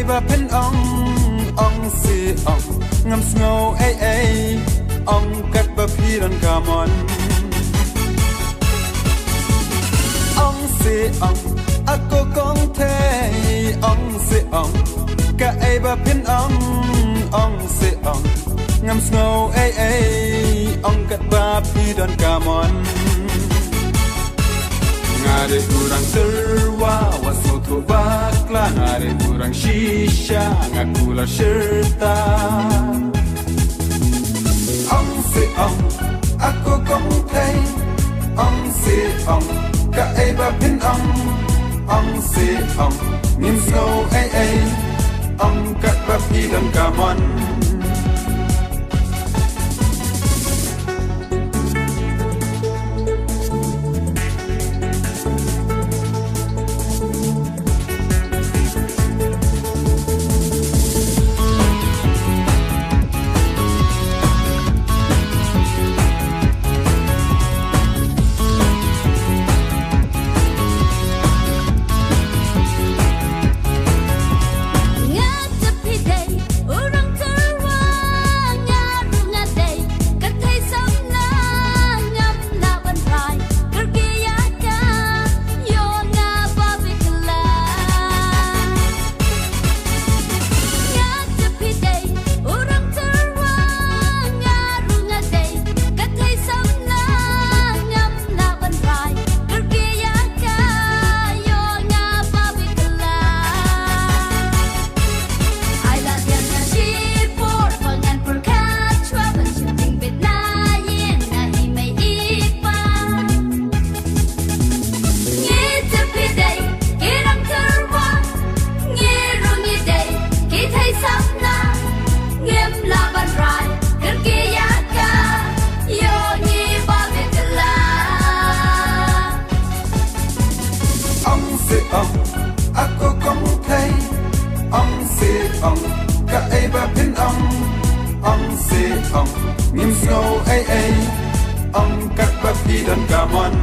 ba pen ong si ngam snow ai ong kat ba pi ran kamon ong si ako kong the ong si ka ai ba pen ong si ngam snow ai ong kat ba pi ran kamon ngare kurang terwa waso tu bakla ngare kurang shisha ngakula serta ong si aku kong thay ong si ka ai ba pin ong si nim snow ai ong kat ba pi dan kamon aku kong thay ong si ka ai ba pin ong si nim snow ai ong kat ba pi dan kamon